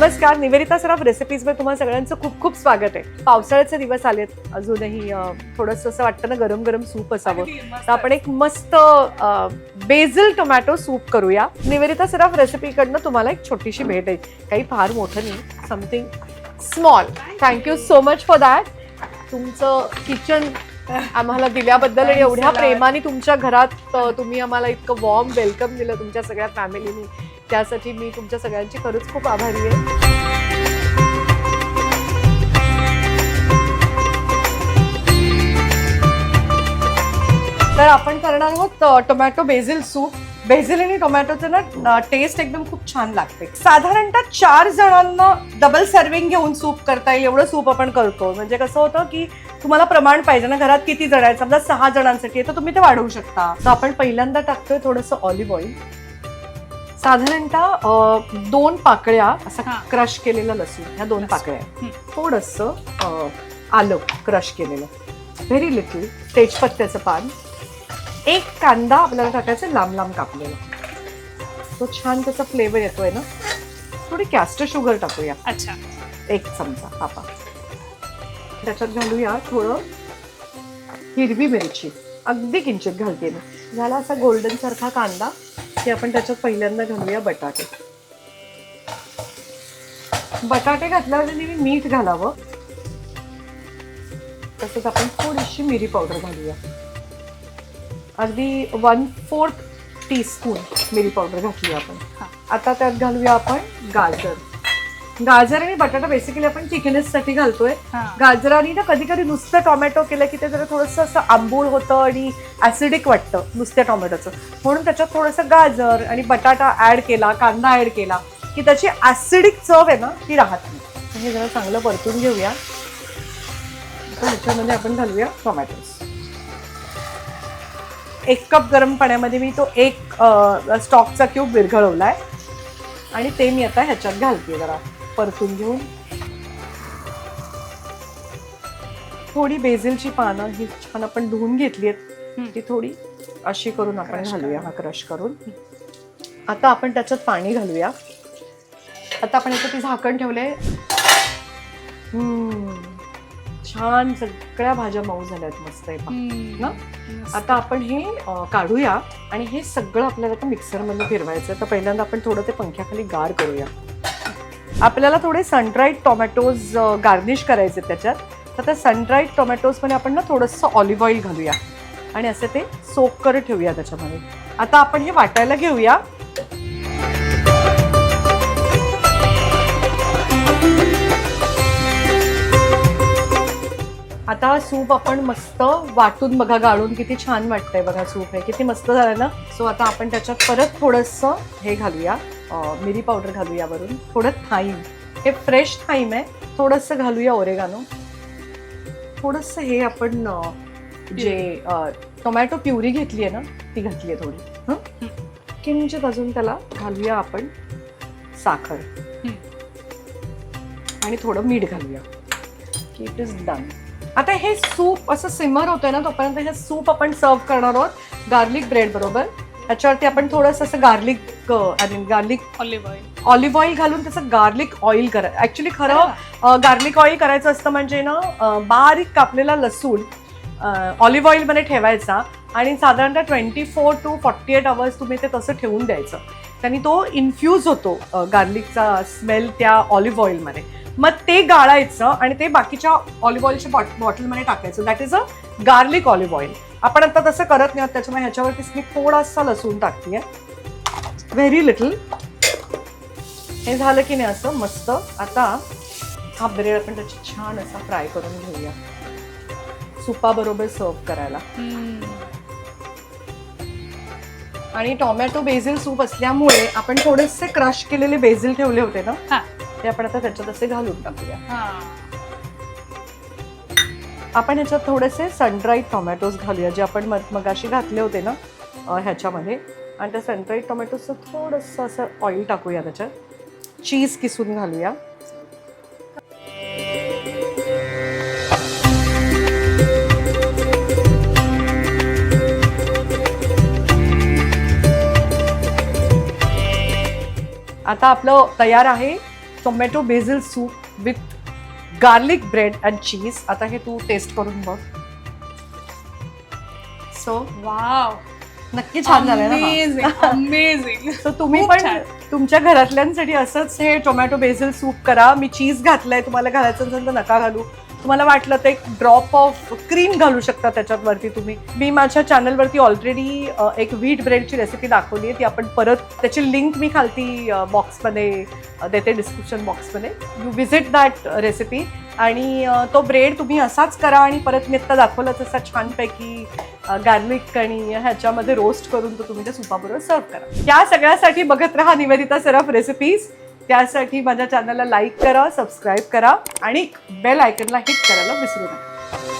नमस्कार, निवेदिता सराफ रेसिपीजमध्ये तुम्हाला सगळ्यांचं खूप खूप स्वागत आहे. पावसाळ्याचे दिवस आलेत, अजूनही थोडंसं असं वाटतं ना गरम गरम सूप असावं. तर आपण एक मस्त बेसिल टोमॅटो सूप करूया. निवेदिता सराफ रेसिपीकडनं तुम्हाला एक छोटीशी भेट आहे, काही फार मोठं नाही, something small. Thank you so much for that. तुमचं किचन आम्हाला दिल्याबद्दल आणि एवढ्या प्रेमाने तुमच्या घरात तुम्ही आम्हाला इतकं वॉर्म वेलकम दिलं तुमच्या सगळ्या फॅमिलीनी, त्यासाठी मी तुमच्या सगळ्यांची खरंच खूप आभारी आहे. तर आपण करणार आहोत टोमॅटो बेसिल सूप. बेसिल आणि टोमॅटोचं ना टेस्ट एकदम खूप छान लागते. साधारणतः 4 जणांना डबल सर्विंग घेऊन सूप करता येईल एवढं सूप आपण करतो. म्हणजे कसं होतं की तुम्हाला प्रमाण पाहिजे ना, घरात किती जण आहेत, समजा 6 जणांसाठी आहे तर तुम्ही ते वाढवू शकता. तर आपण पहिल्यांदा टाकतोय थोडंसं ऑलिव्ह ऑइल, साधारणतः 2 पाकळ्या असं क्रश केलेलं लसूण, ह्या 2 पाकळ्या, थोडंसं आलं क्रश केलेलं, व्हेरी लिटल, तेजपत्त्याचं पान, 1 कांदा आपल्याला टाकायचा लांब लांब कापलेला, तो छान त्याचा फ्लेवर येतोय ना. थोडी कॅस्टर शुगर टाकूया, अच्छा 1 चमचा पापा. त्याच्यात घालूया थोडं हिरवी मिरची, अगदी किंचित घालते मी. झाला असा गोल्डन सारखा कांदा की आपण त्याच्यात पहिल्यांदा घालूया बटाटे. बटाटे घातल्यावर नेहमी मीठ घालावं. तसंच आपण थोडीशी मिरी पावडर घालूया, अगदी 1/4 टीस्पून मिरी पावडर घातली आपण. आता त्यात घालूया आपण गाजर. गाजर आणि बटाटा बेसिकली आपण चिकनेससाठी घालतोय. गाजराने ना कधी कधी नुसतं टोमॅटो केलं की ते जरा थोडंसं असं आंबूळ होतं आणि ऍसिडिक वाटतं नुसत्या टोमॅटोचं, म्हणून त्याच्यात थोडंसं गाजर आणि बटाटा ऍड केला, कांदा ऍड केला की त्याची ऍसिडिक चव आहे ना ती राहत नाही. हे जरा चांगलं परतून घेऊया. आता ह्याच्यामध्ये आपण घालूया टोमॅटोज. 1 कप गरम पाण्यामध्ये मी तो 1 स्टॉकचा क्यूब विरघळवलाय आणि ते मी आता ह्याच्यात घालते. जरा परतून घेऊन थोडी बेसिलची पानं ही छान आपण धुवून घेतली आहेत, ती थोडी अशी करून आपण घालूया, हा क्रश करून. आता आपण त्याच्यात पाणी घालूया. आता आपण याच्यात झाकण ठेवले, छान सगळ्या भाज्या मऊ झाल्यात, मस्त आहे ना. आता आपण हे काढूया आणि हे सगळं आपल्याला आता मिक्सरमध्ये फिरवायचं. तर पहिल्यांदा आपण थोडं ते पंख्याखाली गार करूया. आपल्याला थोडे सनड्राईड टोमॅटोज गार्निश करायचे त्याच्यात. तर त्या सनड्राईड टोमॅटोजमध्ये आपण ना थोडंसं ऑलिव्ह ऑइल घालूया आणि असे ते सोक करत ठेवूया त्याच्यामध्ये. आता आपण हे वाटायला घेऊया. आता सूप आपण मस्त वाटून बघा, गाळून किती छान वाटतंय बघा सूप, हे किती मस्त झालं ना. सो आता आपण त्याच्यात परत थोडंसं हे घालूया, मिरी पावडर घालूया वरून, थोडं थाईम, हे फ्रेश थाईम आहे, थोडंसं घालूया ओरेगानो, थोडंसं हे आपण जे टोमॅटो प्युरी घेतली आहे ना ती घातली आहे थोडी, किंचित अजून त्याला घालूया आपण साखर आणि थोडं मीठ घालूया की इट इज डन. आता हे सूप असं सिमर होतंय ना, तोपर्यंत हे सूप आपण सर्व करणार आहोत गार्लिक ब्रेड बरोबर. त्याच्यावरती आपण थोडंसं असं गार्लिक ऑलिव्ह ऑइल घालून त्याचं गार्लिक ऑइल करा. ऍक्च्युली खरं गार्लिक ऑइल करायचं असतं म्हणजे ना बारीक कापलेला लसूण ऑलिव्ह ऑइलमध्ये ठेवायचा आणि साधारणतः 24 to 48 आवर्स तुम्ही ते तसं ठेवून द्यायचं. त्यांनी तो इन्फ्यूज होतो गार्लिकचा स्मेल त्या ऑलिव्ह ऑइलमध्ये. मग ते गाळायचं आणि ते बाकीच्या ऑलिव्ह ऑइलच्या बॉटलमध्ये टाकायचं. That is a garlic olive oil. आपण आता तसं करत नाही, त्याच्यामुळे ह्याच्यावरतीच मी थोडासा लसूण टाकते, व्हेरी लिटल. हे झालं की नाही असं मस्त. आता हा ब्रेड आपण त्याची छान असा फ्राय करून घेऊया सुपाबरोबर सर्व करायला. आणि टोमॅटो बेसिल सूप असल्यामुळे आपण थोडेसे क्रश केलेले बेसिल ठेवले होते ना, ते आपण आता त्याच्यात असे घालून टाकूया. आपण ह्याच्यात थोडेसे सनड्राईड टोमॅटोज घालूया, जे आपण मगाशी घातले होते ना ह्याच्यामध्ये. आणि त्या सनड्राईड टोमॅटोजचं थोडंसं असं ऑइल टाकूया, त्याच्यात चीज किसून घालूया. आता आपलं तयार आहे tomato basil soup with garlic bread and cheese. आता हे तू टेस्ट करून बघ. सो वाव, नक्की छान झालं ना. Amazing amazing. सो तुम्ही खूप पण छान. तुमच्या घरातल्यांसाठी असंच हे टोमॅटो बेसिल सूप करा. मी चीज घातलंय, तुम्हाला घालायचं असेल तर नका घालू. तुम्हाला वाटलं तर एक ड्रॉप ऑफ क्रीम घालू शकता त्याच्यावरती तुम्ही. मी माझ्या चॅनलवरती ऑलरेडी एक व्हीट ब्रेडची रेसिपी दाखवली आहे. ती आपण परत, त्याची लिंक मी खालती बॉक्समध्ये देते, डिस्क्रिप्शन बॉक्समध्ये. You visit that recipe. आणि तो ब्रेड तुम्ही असाच करा आणि परत मी आत्ता दाखवलं तसा छानपैकी गार्लिक आणि ह्याच्यामध्ये रोस्ट करून तो तुम्ही त्या सुपाबरोबर सर्व करा. या सगळ्यासाठी बघत राहा निवेदिता सराफ रेसिपीज. त्यासाठी माझ्या चॅनलला लाईक करा, सबस्क्राईब करा आणि बेल आयकनला हिट करायला विसरू नका.